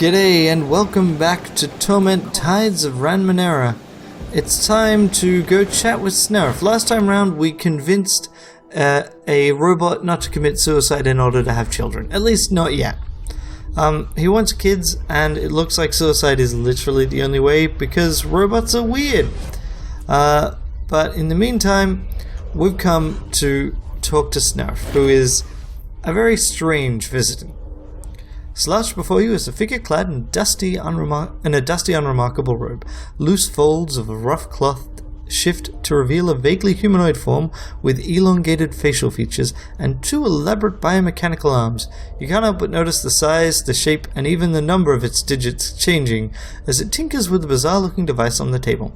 G'day and welcome back to Torment Tides of Ranmenera. It's time to go chat with Snarf. Last time round we convinced a robot not to commit suicide in order to have children. At least not yet. He wants kids and it looks like suicide is literally the only way because robots are weird. But in the meantime, we've come to talk to Snarf, who is a very strange visitant. Slouched before you is a figure clad in a dusty, unremarkable robe. Loose folds of a rough cloth shift to reveal a vaguely humanoid form with elongated facial features and two elaborate biomechanical arms. You can't help but notice the size, the shape, and even the number of its digits changing as it tinkers with a bizarre-looking device on the table.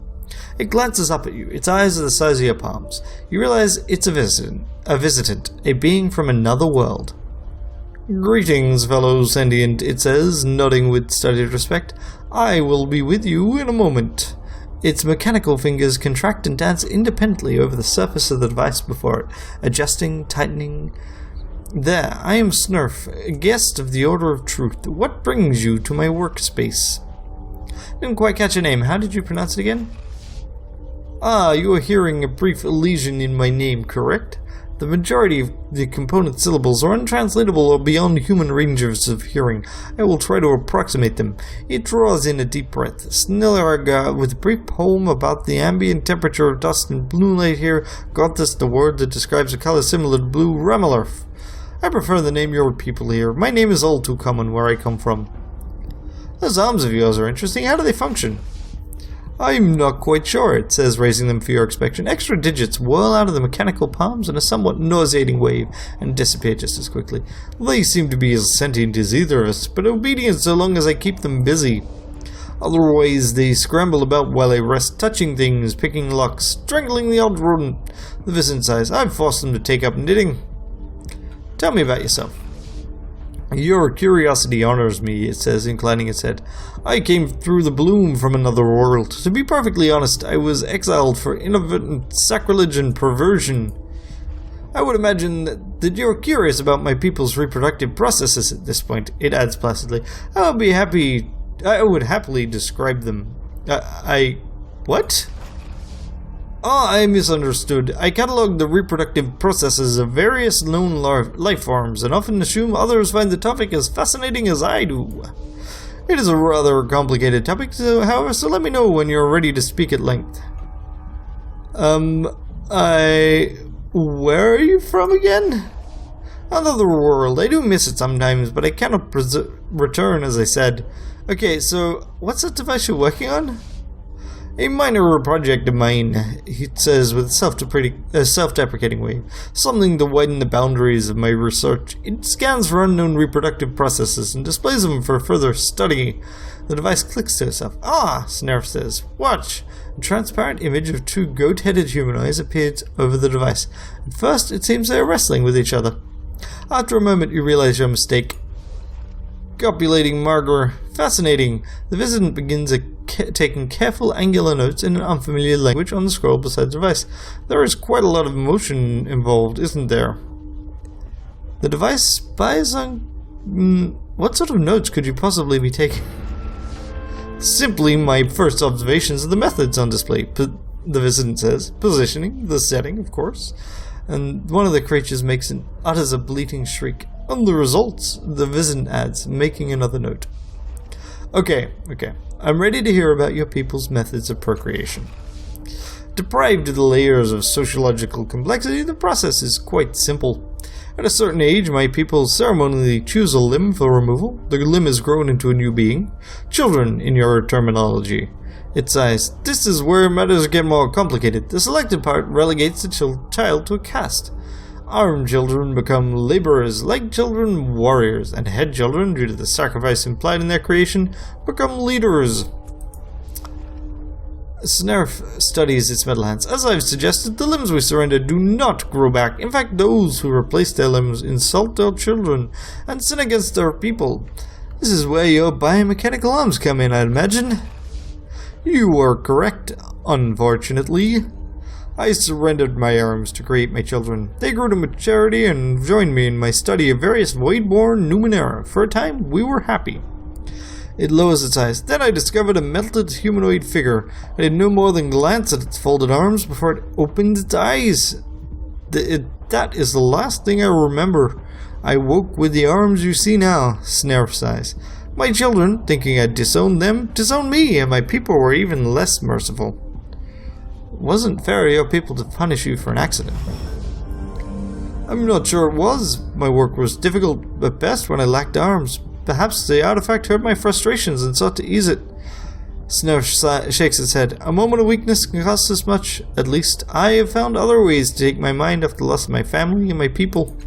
It glances up at you. Its eyes are the size of your palms. You realize it's a visitant, a being from another world. "Greetings, fellow sentient," it says, nodding with studied respect. "I will be with you in a moment." Its mechanical fingers contract and dance independently over the surface of the device before it, adjusting, tightening. "There, I am Snarf, a guest of the Order of Truth. What brings you to my workspace?" "Didn't quite catch your name. How did you pronounce it again?" "Ah, you are hearing a brief elision in my name, correct? The majority of the component syllables are untranslatable or beyond human ranges of hearing. I will try to approximate them." It draws in a deep breath. "Snillerga, with a brief poem about the ambient temperature of dust and blue light here, got this the word that describes a color similar to blue, Ramelarf. I prefer the name your people here. My name is all too common where I come from." "Those arms of yours are interesting. How do they function?" "I'm not quite sure," it says, raising them for your inspection. Extra digits whirl out of the mechanical palms in a somewhat nauseating wave and disappear just as quickly. "They seem to be as sentient as either of us, but obedient so long as I keep them busy. Otherwise, they scramble about while I rest, touching things, picking locks, strangling the odd rodent." The visitant sighs. "I've forced them to take up knitting." "Tell me about yourself." "Your curiosity honors me," it says, inclining its head. "I came through the bloom from another world. To be perfectly honest, I was exiled for inadvertent sacrilege and perversion." "I would imagine that you're curious about my people's reproductive processes at this point," it adds placidly. I would happily describe them." What?" "Oh, I misunderstood. I catalogue the reproductive processes of various known life forms and often assume others find the topic as fascinating as I do. It is a rather complicated topic, however, so let me know when you're ready to speak at length." Where are you from again?" "Another world. I do miss it sometimes, but I cannot return, as I said." "Okay, so what's that device you're working on?" "A minor project of mine," he says with a self-deprecating wave. "Something to widen the boundaries of my research. It scans for unknown reproductive processes and displays them for further study." The device clicks to itself. "Ah," Snarf says. "Watch." A transparent image of two goat-headed humanoids appears over the device. At first, it seems they are wrestling with each other. After a moment, you realize your mistake. "Copulating Margaret. Fascinating." The visitant begins taking careful angular notes in an unfamiliar language on the scroll beside the device. "There is quite a lot of emotion involved, isn't there?" The device spies on... What sort of notes could you possibly be taking? "Simply my first observations of the methods on display," the visitant says. "Positioning, the setting, of course." And one of the creatures utters a bleating shriek. "And the results," the visitant adds, making another note. Okay. I'm ready to hear about your people's methods of procreation. "Deprived of the layers of sociological complexity, the process is quite simple. At a certain age, my people ceremonially choose a limb for removal. The limb is grown into a new being. Children, in your terminology." It sighs. "This is where matters get more complicated. The selected part relegates the child to a caste. Armed children become laborers, leg children warriors, and head children, due to the sacrifice implied in their creation, become leaders." Snarf studies its metal hands. "As I've suggested, the limbs we surrender do not grow back. In fact, those who replace their limbs insult our children and sin against our people. This is where your biomechanical arms come in, I'd imagine." "You are correct, unfortunately. I surrendered my arms to create my children. They grew to maturity and joined me in my study of various void-born Numenera. For a time, we were happy." It lowers its eyes. Then I discovered a melted humanoid figure. I did no more than glance at its folded arms before it opened its eyes. That is the last thing I remember. I woke with the arms you see now. Snarf sighs. My children, thinking I'd disowned them, disowned me, and my people were even less merciful. It wasn't fair of your people to punish you for an accident. I'm not sure it was. My work was difficult at best when I lacked arms. Perhaps the artifact heard my frustrations and sought to ease it. Snarf shakes its head. A moment of weakness can cost this much. At least I have found other ways to take my mind off the loss of my family and my people.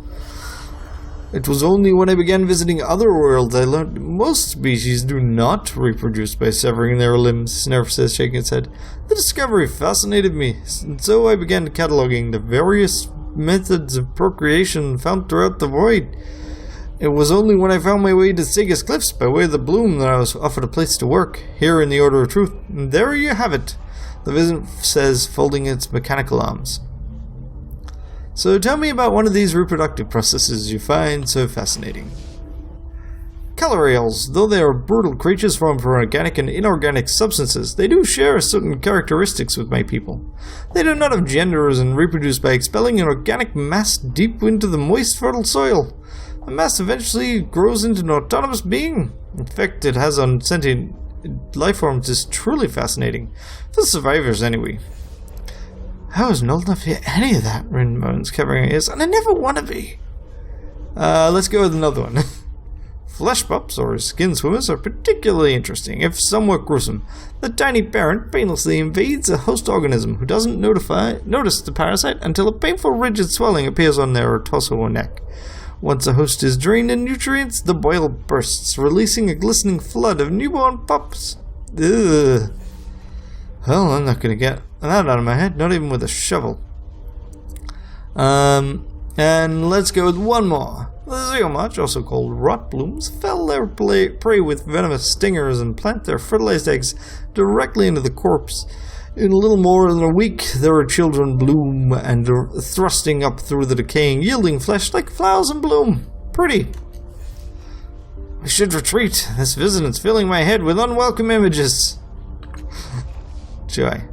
It was only when I began visiting other worlds I learned most species do not reproduce by severing their limbs, Snarf says, shaking its head. The discovery fascinated me, and so I began cataloging the various methods of procreation found throughout the void. It was only when I found my way to Sega's Cliffs by way of the bloom that I was offered a place to work, here in the Order of Truth. And there you have it, the Viscent says, folding its mechanical arms. So tell me about one of these reproductive processes you find so fascinating. Calorials, though they are brutal creatures formed from organic and inorganic substances, they do share certain characteristics with my people. They do not have genders and reproduce by expelling an organic mass deep into the moist, fertile soil. The mass eventually grows into an autonomous being. In fact, it has on sentient life forms is truly fascinating. For survivors, anyway. I wasn't old enough to hear any of that, Rin moans, covering her ears, and I never want to be. Let's go with another one. Flesh pups, or skin swimmers, are particularly interesting, if somewhat gruesome. The tiny parent painlessly invades a host organism who doesn't notice the parasite until a painful rigid swelling appears on their torso or neck. Once a host is drained in nutrients, the boil bursts, releasing a glistening flood of newborn pups. Ugh. Well, I'm not going to get that out of my head, not even with a shovel. And let's go with one more. The zeomach, also called rot blooms, fell their prey with venomous stingers and plant their fertilized eggs directly into the corpse. In a little more than a week, their children bloom and are thrusting up through the decaying, yielding flesh like flowers in bloom. Pretty. I should retreat. This visitant's filling my head with unwelcome images. Joy.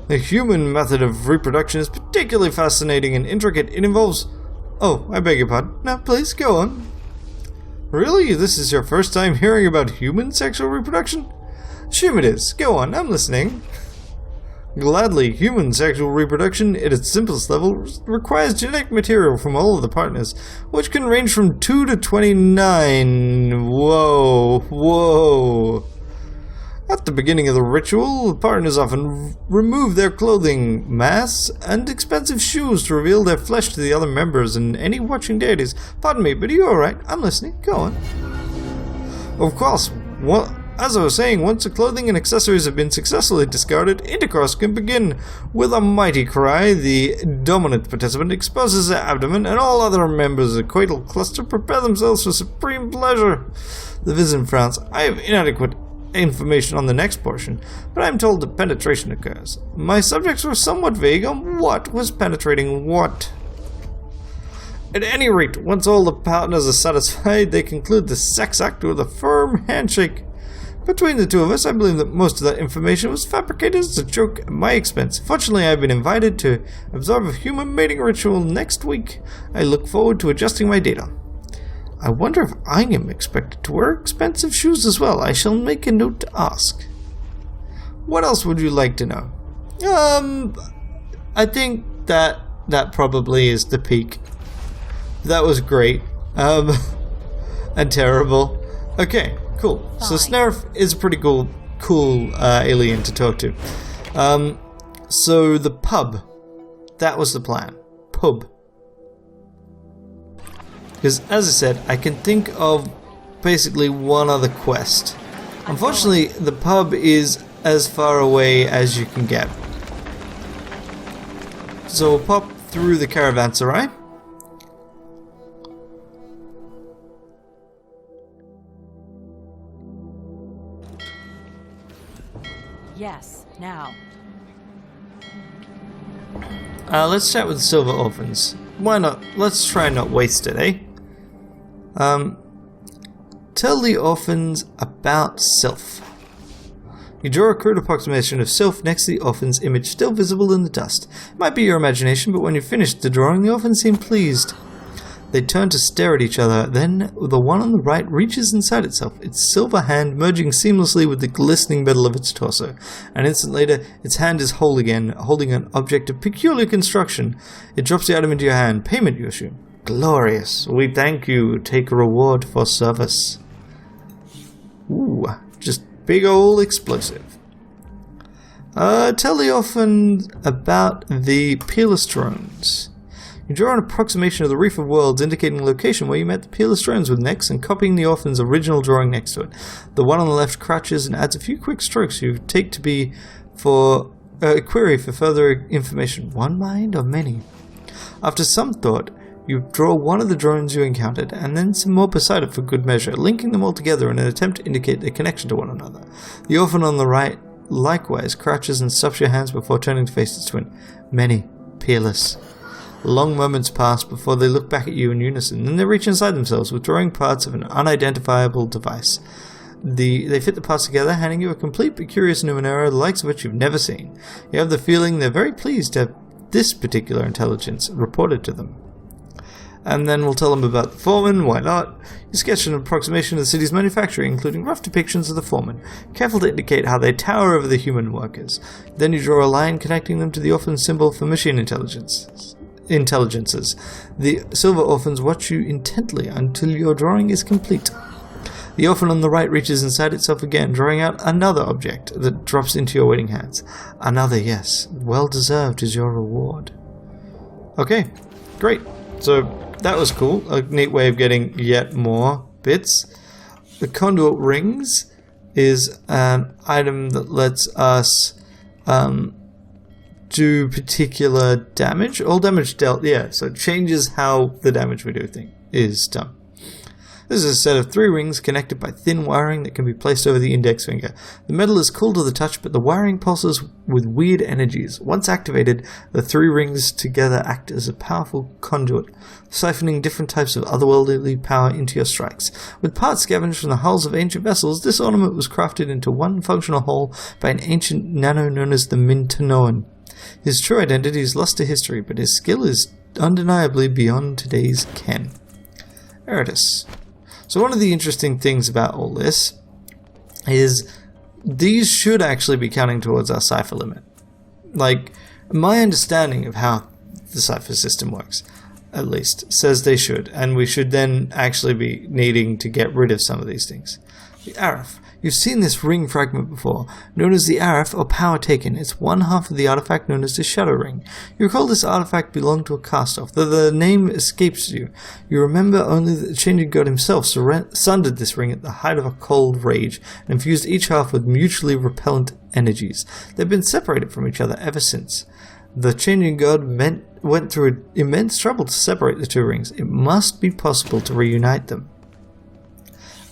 The human method of reproduction is particularly fascinating and intricate. It involves... Oh, I beg your pardon. No, please, go on. Really? This is your first time hearing about human sexual reproduction? Assume it is. Go on, I'm listening. Gladly, human sexual reproduction, at its simplest level, requires genetic material from all of the partners, which can range from 2 to 29. Whoa. At the beginning of the ritual, the partners often remove their clothing, masks, and expensive shoes to reveal their flesh to the other members and any watching deities. Pardon me, but are you alright? I'm listening. Go on. Of course, as I was saying, once the clothing and accessories have been successfully discarded, intercourse can begin. With a mighty cry, the dominant participant exposes their abdomen, and all other members of the coital cluster prepare themselves for supreme pleasure. The Viscent frowns. I have inadequate information on the next portion, but I am told that penetration occurs. My subjects were somewhat vague on what was penetrating what. At any rate, once all the partners are satisfied, they conclude the sex act with a firm handshake. Between the two of us, I believe that most of that information was fabricated as a joke at my expense. Fortunately, I have been invited to observe a human mating ritual next week. I look forward to adjusting my data. I wonder if I am expected to wear expensive shoes as well. I shall make a note to ask. What else would you like to know? I think that probably is the peak. That was great. And terrible. Okay, cool. Fine. So Snarf is a pretty cool alien to talk to. So the pub. That was the plan. Pub. Because, as I said, I can think of basically one other quest. Unfortunately, the pub is as far away as you can get. So we'll pop through the caravanserai. Yes, now. Let's chat with the Silver Orphans. Why not? Let's try and not waste it, eh? Tell Tell the orphans about self. You draw a crude approximation of self next to the orphan's image, still visible in the dust. It might be your imagination, but when you finished the drawing, the orphans seem pleased. They turn to stare at each other, then the one on the right reaches inside itself, its silver hand merging seamlessly with the glistening metal of its torso. An instant later, its hand is whole again, holding an object of peculiar construction. It drops the item into your hand. Payment, you assume. Glorious. We thank you. Take a reward for service. Ooh, just big ol' explosive. Tell the orphan about the peerless drones. You draw an approximation of the Reef of Worlds indicating the location where you met the peerless drones with necks and copying the orphan's original drawing next to it. The one on the left crouches and adds a few quick strokes you take to be for a query for further information. One mind or many? After some thought, you draw one of the drones you encountered, and then some more beside it for good measure, linking them all together in an attempt to indicate their connection to one another. The orphan on the right likewise crouches and stops your hands before turning to face its twin. Many. Peerless. Long moments pass before they look back at you in unison, then they reach inside themselves, withdrawing parts of an unidentifiable device. They fit the parts together, handing you a complete but curious Numenera, the likes of which you've never seen. You have the feeling they're very pleased to have this particular intelligence reported to them. And then we'll tell them about the foreman, why not? You sketch an approximation of the city's manufacturing, including rough depictions of the foreman, careful to indicate how they tower over the human workers. Then you draw a line connecting them to the orphan symbol for machine intelligences. The silver orphans watch you intently until your drawing is complete. The orphan on the right reaches inside itself again, drawing out another object that drops into your waiting hands. Another, yes. Well deserved is your reward. Okay, great. So that was cool. A neat way of getting yet more bits. The conduit rings is an item that lets us do particular damage. All damage dealt, yeah, so it changes how the damage we do is done. This is a set of 3 rings connected by thin wiring that can be placed over the index finger. The metal is cool to the touch, but the wiring pulses with weird energies. Once activated, the 3 rings together act as a powerful conduit, siphoning different types of otherworldly power into your strikes. With parts scavenged from the hulls of ancient vessels, this ornament was crafted into one functional whole by an ancient nano known as the Mintanoan. His true identity is lost to history, but his skill is undeniably beyond today's ken. Eritus. So one of the interesting things about all this is these should actually be counting towards our cipher limit. Like, my understanding of how the cipher system works, at least, says they should, and we should then actually be needing to get rid of some of these things. The Arif. You've seen this ring fragment before, known as the Arif or Power Taken. It's one half of the artifact known as the Shadow Ring. You recall this artifact belonged to a cast-off, though the name escapes you. You remember only that the changing god himself sundered this ring at the height of a cold rage, and infused each half with mutually repellent energies. They've been separated from each other ever since. The changing god went through immense trouble to separate the 2 rings. It must be possible to reunite them.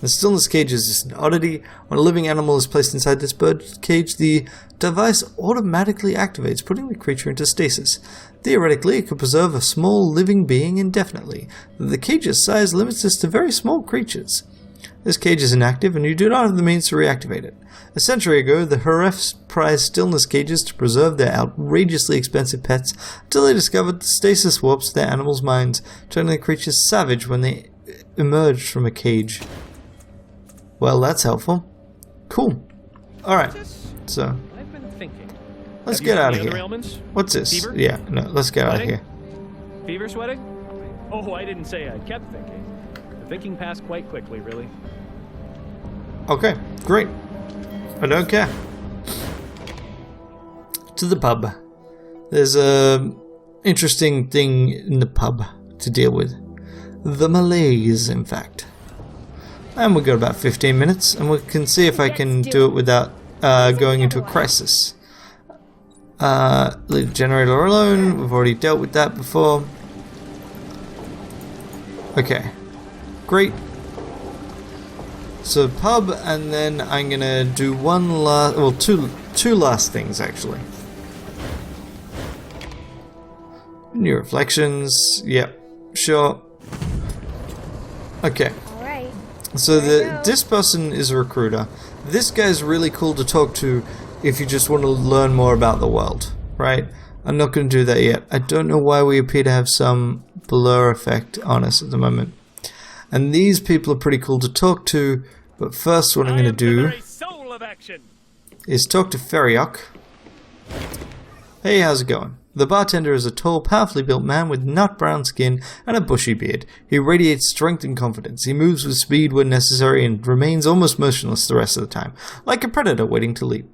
The stillness cage is just an oddity. When a living animal is placed inside this bird cage, the device automatically activates, putting the creature into stasis. Theoretically, it could preserve a small living being indefinitely. The cage's size limits this to very small creatures. This cage is inactive, and you do not have the means to reactivate it. A century ago, the Harefs prized stillness cages to preserve their outrageously expensive pets until they discovered the stasis warps their animals' minds, turning the creatures savage when they emerged from a cage. Well, that's helpful. Cool. Alright, so I've been thinking. let's get out of here. Ailments? What's this? Fever? Yeah, no, let's get out of Sweating? here. Fever sweating? Oh, I didn't say I kept thinking. The thinking passed quite quickly, really. Okay, great. I don't care. To the pub. There's a interesting thing in the pub to deal with. The malaise, in fact. And we've got about 15 minutes, and we can see if I can do it without going into a crisis. Leave the generator alone. We've already dealt with that before. Okay. Great. So pub, and then I'm gonna do two last things actually. New reflections. Yep. Sure. Okay. So this person is a recruiter. This guy's really cool to talk to if you just want to learn more about the world, right? I'm not going to do that yet. I don't know why we appear to have some blur effect on us at the moment. And these people are pretty cool to talk to, but first what I'm going to do is talk to Feriok. Hey, how's it going? The bartender is a tall, powerfully built man with nut brown skin and a bushy beard. He radiates strength and confidence. He moves with speed when necessary and remains almost motionless the rest of the time, like a predator waiting to leap.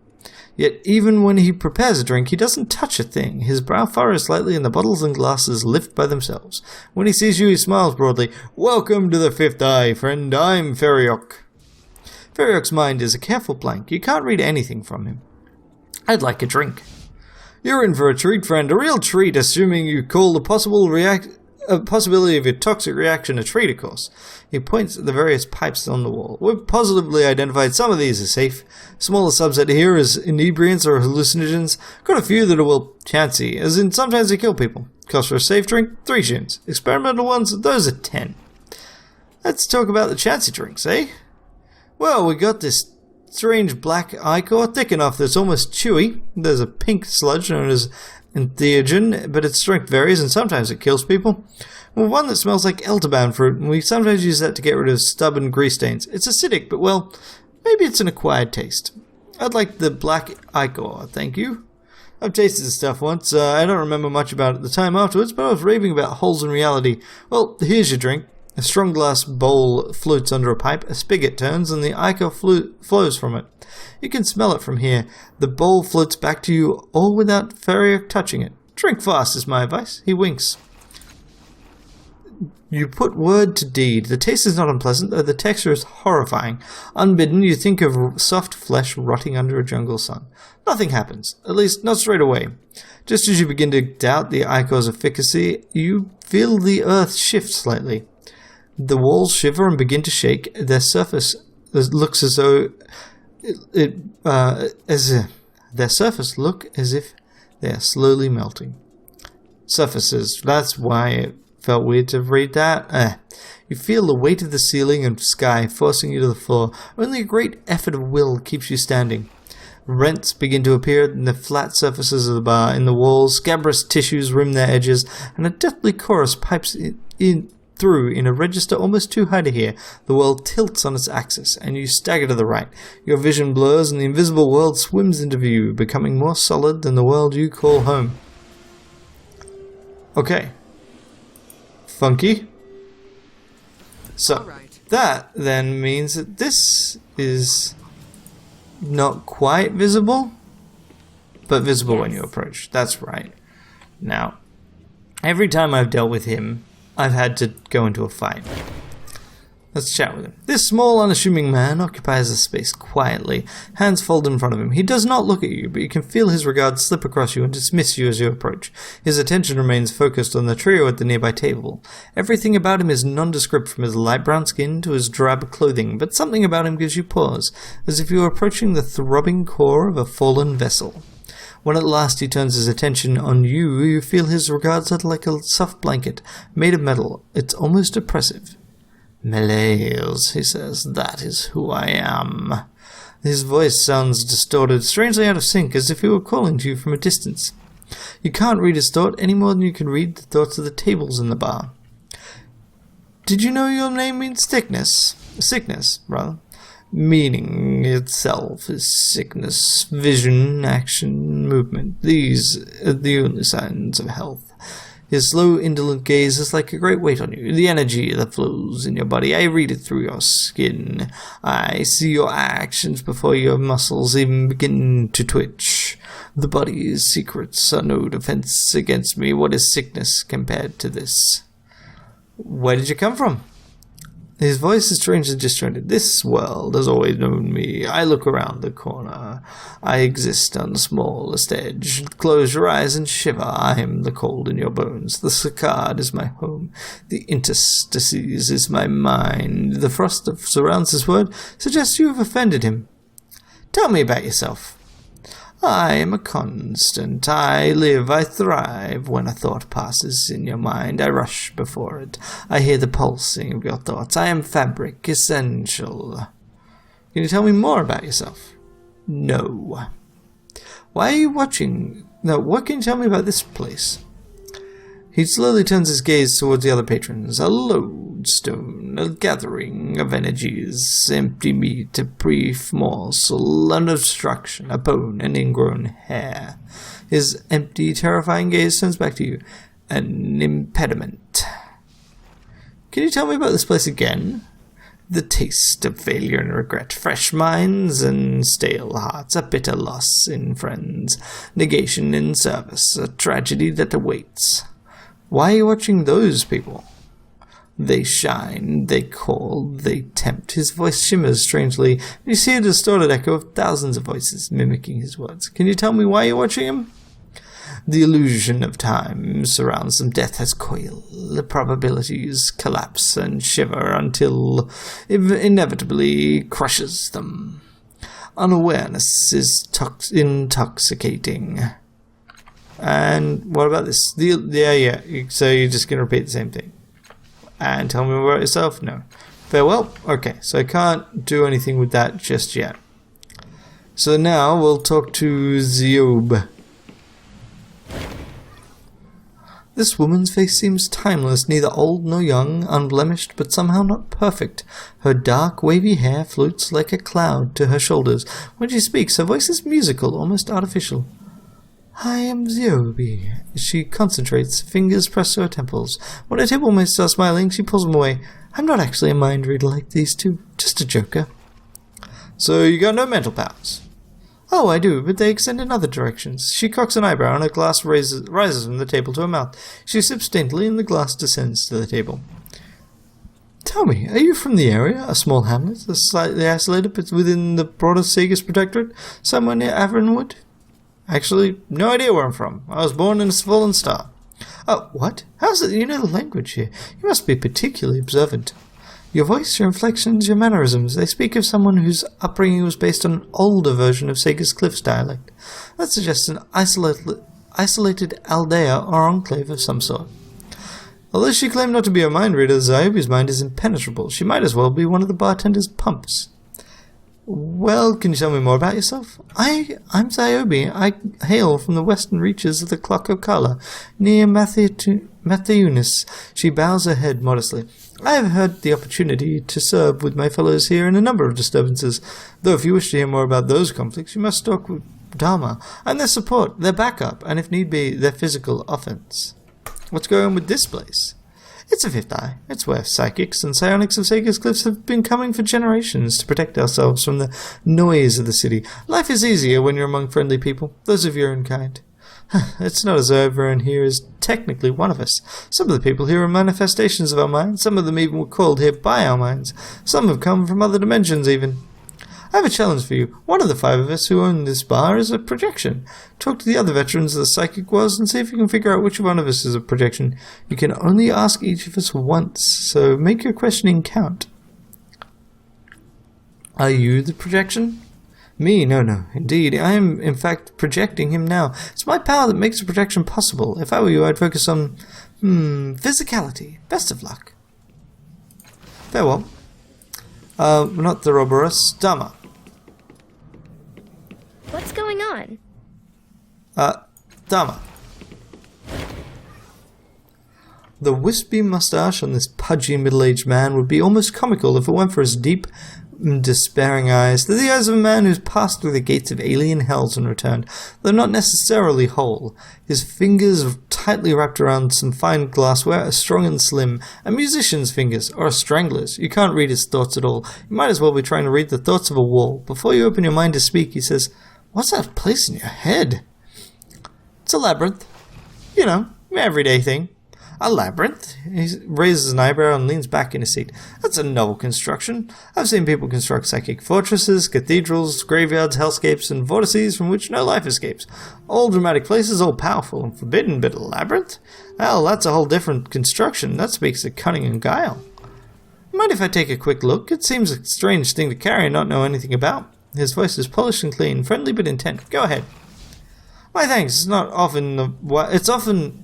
Yet even when he prepares a drink, he doesn't touch a thing. His brow furrows slightly and the bottles and glasses lift by themselves. When he sees you, he smiles broadly. Welcome to the Fifth Eye, friend. I'm Feriok. Feriok's mind is a careful blank. You can't read anything from him. I'd like a drink. You're in for a treat, friend. A real treat, assuming you call the possibility of a toxic reaction a treat, of course. He points at the various pipes on the wall. We've positively identified some of these as safe. Smaller subset here is inebriants or hallucinogens. Got a few that are, well, chancy, as in sometimes they kill people. Cost for a safe drink, 3 shins. Experimental ones, those are 10. Let's talk about the chancy drinks, eh? Well, we got this strange black ichor, thick enough that it's almost chewy. There's a pink sludge known as entheogen, but its strength varies and sometimes it kills people. Well, one that smells like elderbound fruit, and we sometimes use that to get rid of stubborn grease stains. It's acidic, but well, maybe it's an acquired taste. I'd like the black ichor, thank you. I've tasted this stuff once. I don't remember much about it at the time afterwards, but I was raving about holes in reality. Well, here's your drink. A strong glass bowl floats under a pipe, a spigot turns, and the ichor flows from it. You can smell it from here. The bowl floats back to you, all without Feriok touching it. Drink fast is my advice. He winks. You put word to deed. The taste is not unpleasant, though the texture is horrifying. Unbidden, you think of soft flesh rotting under a jungle sun. Nothing happens, at least not straight away. Just as you begin to doubt the ichor's efficacy, you feel the earth shift slightly. The walls shiver and begin to shake. Their surface looks as though their surface look as if they are slowly melting. Surfaces. That's why it felt weird to read that. You feel the weight of the ceiling and sky forcing you to the floor. Only a great effort of will keeps you standing. Rents begin to appear in the flat surfaces of the bar. In the walls, scabrous tissues rim their edges, and a deathly chorus pipes through in a register almost too high to hear. The world tilts on its axis, and you stagger to the right. Your vision blurs, and the invisible world swims into view, becoming more solid than the world you call home. Okay. Funky. So, that then means that this is not quite visible, but visible when you approach. That's right. Now, every time I've dealt with him, I've had to go into a fight. Let's chat with him. This small, unassuming man occupies the space quietly, hands folded in front of him. He does not look at you, but you can feel his regard slip across you and dismiss you as you approach. His attention remains focused on the trio at the nearby table. Everything about him is nondescript, from his light brown skin to his drab clothing, but something about him gives you pause, as if you were approaching the throbbing core of a fallen vessel. When at last he turns his attention on you, you feel his regard settle like a soft blanket, made of metal. It's almost oppressive. Malaise, he says, that is who I am. His voice sounds distorted, strangely out of sync, as if he were calling to you from a distance. You can't read his thought any more than you can read the thoughts of the tables in the bar. Did you know your name means sickness? Sickness, rather. Meaning itself is sickness, vision, action, movement. These are the only signs of health. His slow, indolent gaze is like a great weight on you. The energy that flows in your body, I read it through your skin. I see your actions before your muscles even begin to twitch. The body's secrets are no defense against me. What is sickness compared to this? Where did you come from? His voice is strangely disjointed. This world has always known me. I look around the corner. I exist on the smallest edge. Close your eyes and shiver. I am the cold in your bones. The saccade is my home. The interstices is my mind. The frost that surrounds this word suggests you have offended him. Tell me about yourself. I am a constant. I live, I thrive. When a thought passes in your mind, I rush before it. I hear the pulsing of your thoughts. I am fabric, essential. Can you tell me more about yourself? No. Why are you watching? No, what can you tell me about this place? He slowly turns his gaze towards the other patrons. A lodestone, a gathering of energies, empty meat, a brief morsel, an obstruction, a bone, an ingrown hair. His empty, terrifying gaze turns back to you. An impediment. Can you tell me about this place again? The taste of failure and regret, fresh minds and stale hearts, a bitter loss in friends, negation in service, a tragedy that awaits. Why are you watching those people? They shine, they call, they tempt. His voice shimmers strangely. You see a distorted echo of thousands of voices mimicking his words. Can you tell me why you're watching him? The illusion of time surrounds them. Death has coil. The probabilities collapse and shiver until it inevitably crushes them. Unawareness is intoxicating. And what about this? Yeah. So you're just going to repeat the same thing. And tell me more about yourself? No. Farewell? Okay, so I can't do anything with that just yet. So now we'll talk to Ziob. This woman's face seems timeless, neither old nor young, unblemished, but somehow not perfect. Her dark, wavy hair floats like a cloud to her shoulders. When she speaks, her voice is musical, almost artificial. I am Ziobi. She concentrates, fingers pressed to her temples. When her tablemates start smiling, she pulls them away. I'm not actually a mind reader like these two, just a joker. So you got no mental powers? Oh, I do, but they extend in other directions. She cocks an eyebrow and a glass rises from the table to her mouth. She sips daintily and the glass descends to the table. Tell me, are you from the area? A small hamlet, slightly isolated but within the broader Sagus Protectorate, somewhere near Avernwood? Actually, no idea where I'm from. I was born in a fallen star. Oh, what? How's it you know the language here? You must be particularly observant. Your voice, your inflections, your mannerisms, they speak of someone whose upbringing was based on an older version of Sagus Cliff's dialect. That suggests an isolated aldea or enclave of some sort. Although she claimed not to be a mind reader, Ziobi's mind is impenetrable. She might as well be one of the bartender's pumps. Well, can you tell me more about yourself? I'm Ziobi. I hail from the western reaches of the Clock of Kala, near Mattheunis. She bows her head modestly. I have had the opportunity to serve with my fellows here in a number of disturbances, though if you wish to hear more about those conflicts, you must talk with Dharma. I'm their support, their backup, and if need be, their physical offense. What's going on with this place? It's a fifth eye. It's where psychics and psionics of Sagus Cliffs have been coming for generations to protect ourselves from the noise of the city. Life is easier when you're among friendly people, those of your own kind. It's not as though everyone here is technically one of us. Some of the people here are manifestations of our minds. Some of them even were called here by our minds. Some have come from other dimensions even. I have a challenge for you. One of the five of us who own this bar is a projection. Talk to the other veterans of the psychic worlds and see if you can figure out which one of us is a projection. You can only ask each of us once, so make your questioning count. Are you the projection? Me? No. Indeed, I am, in fact, projecting him now. It's my power that makes the projection possible. If I were you, I'd focus on, physicality. Best of luck. Farewell. Not the Roborus, Dharma. What's going on? Dharma. The wispy mustache on this pudgy middle-aged man would be almost comical if it weren't for his deep, despairing eyes. They're the eyes of a man who's passed through the gates of alien hells and returned, though not necessarily whole. His fingers tightly wrapped around some fine glassware are strong and slim, a musician's fingers, or a strangler's. You can't read his thoughts at all. You might as well be trying to read the thoughts of a wall. Before you open your mind to speak, he says, "What's that place in your head?" It's a labyrinth. You know, everyday thing. A labyrinth? He raises an eyebrow and leans back in his seat. That's a novel construction. I've seen people construct psychic fortresses, cathedrals, graveyards, hellscapes, and vortices from which no life escapes. All dramatic places, all powerful and forbidden, but a labyrinth? Well, that's a whole different construction. That speaks of cunning and guile. Mind if I take a quick look? It seems a strange thing to carry and not know anything about. His voice is polished and clean, friendly but intent. Go ahead. My thanks. It's not often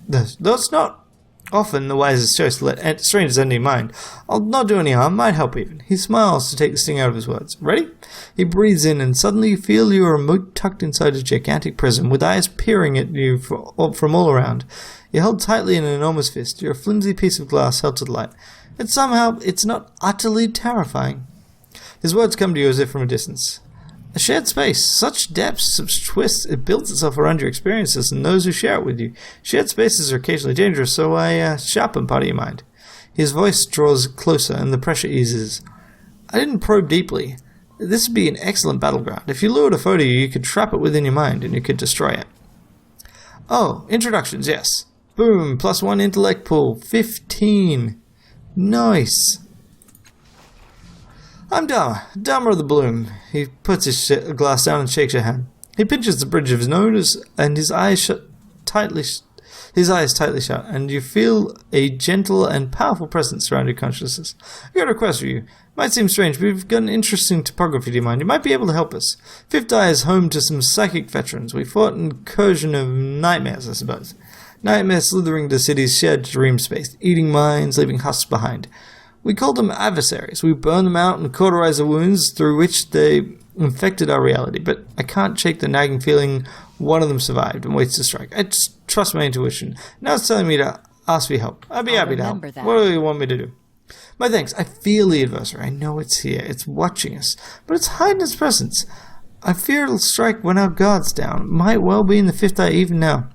that's not often the wisest choice to let strangers enter your mind. I'll not do any harm, might help even. He smiles to take the sting out of his words. Ready? He breathes in, and suddenly you feel you are remote tucked inside a gigantic prism, with eyes peering at you from all around. You're held tightly in an enormous fist. You're a flimsy piece of glass held to the light. It's not utterly terrifying. His words come to you as if from a distance. A shared space, such depths, such twists, it builds itself around your experiences and those who share it with you. Shared spaces are occasionally dangerous, so I sharpen part of your mind. His voice draws closer and the pressure eases. I didn't probe deeply. This would be an excellent battleground. If you lured a foe to you, you could trap it within your mind and you could destroy it. Oh, introductions, yes. Boom, +1 intellect pool, 15. Nice. I'm Dharma of the Bloom. He puts his glass down and shakes your hand. He pinches the bridge of his nose, and his eyes tightly shut, and you feel a gentle and powerful presence surround your consciousness. I got a request for you. Might seem strange, but we've got an interesting topography to your mind. You might be able to help us. Fifth Eye is home to some psychic veterans. We fought an incursion of nightmares, I suppose. Nightmares slithering to cities' shared dream space, eating minds, leaving husks behind. We called them adversaries. We burned them out and cauterized the wounds through which they infected our reality. But I can't shake the nagging feeling one of them survived and waits to strike. I just trust my intuition. Now it's telling me to ask for help. I'd be happy to help. That. What do you want me to do? My thanks. I feel the adversary. I know it's here. It's watching us. But it's hiding its presence. I fear it'll strike when our guard's down. It might well be in the Fifth Eye even now.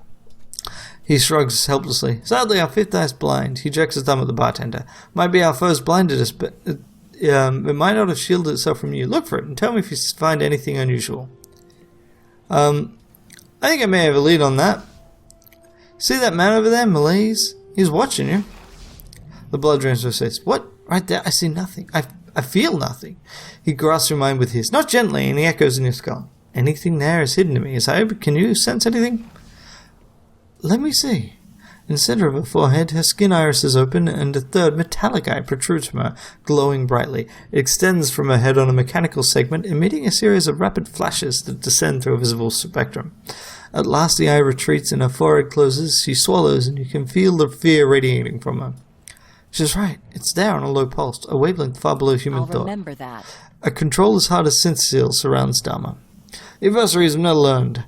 He shrugs helplessly. Sadly, our Fifth Eye's blind. He jerks his thumb at the bartender. Might be our foes blinded us, but it might not have shielded itself from you. Look for it and tell me if you find anything unusual. I think I may have a lead on that. See that man over there, Malaise? He's watching you. The blood drains from his face. What? Right there? I see nothing. I feel nothing. He grasps your mind with his. Not gently, and he echoes in your skull. Anything there is hidden to me. Can you sense anything? Let me see. In the center of her forehead, her skin irises open, and a third metallic eye protrudes from her, glowing brightly. It extends from her head on a mechanical segment, emitting a series of rapid flashes that descend through a visible spectrum. At last the eye retreats and her forehead closes. She swallows, and you can feel the fear radiating from her. She's right. It's there on a low pulse, a wavelength far below human thought. I'll remember that. A control as hard as synth seal surrounds Dharma. The adversaries have never learned.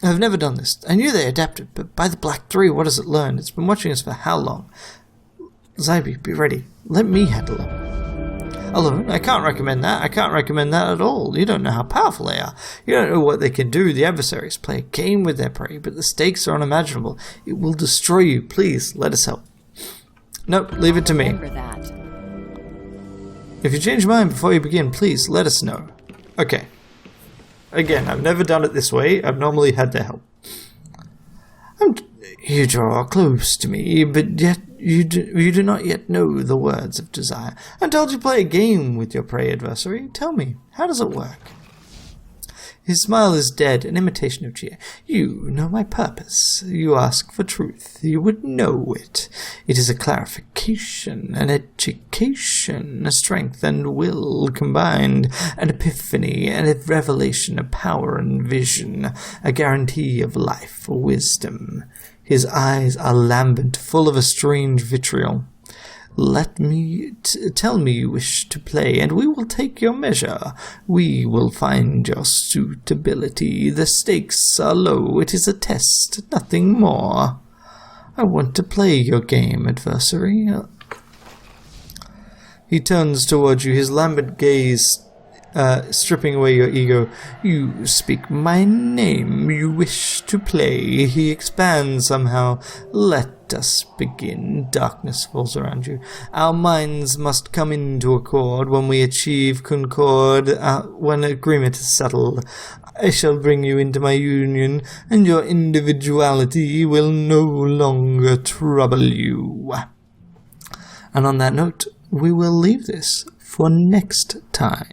I've never done this. I knew they adapted, but by the Black 3, what has it learned? It's been watching us for how long? Zybe, be ready. Let me handle it. Alone? I can't recommend that. I can't recommend that at all. You don't know how powerful they are. You don't know what they can do. The adversaries play a game with their prey, but the stakes are unimaginable. It will destroy you. Please, let us help. Nope, leave it to me. Remember that. If you change your mind before you begin, please let us know. Okay. Again, I've never done it this way. I've normally had to help. You draw close to me, but yet you do not yet know the words of desire. I'm told you play a game with your prey adversary. Tell me, how does it work? His smile is dead, an imitation of cheer. You know my purpose. You ask for truth. You would know it. It is a clarification, an education, a strength and will combined, an epiphany, and a revelation of power and vision, a guarantee of life, wisdom. His eyes are lambent, full of a strange vitriol. Let me tell me you wish to play, and we will take your measure. We will find your suitability. The stakes are low. It is a test, nothing more. I want to play your game, adversary. He turns towards you, his lambent gaze stripping away your ego. You speak my name. You wish to play. He expands somehow. Let us begin. Darkness falls around you. Our minds must come into accord. When we achieve concord, when agreement is settled, I shall bring you into my union, and your individuality will no longer trouble you. And on that note, we will leave this for next time.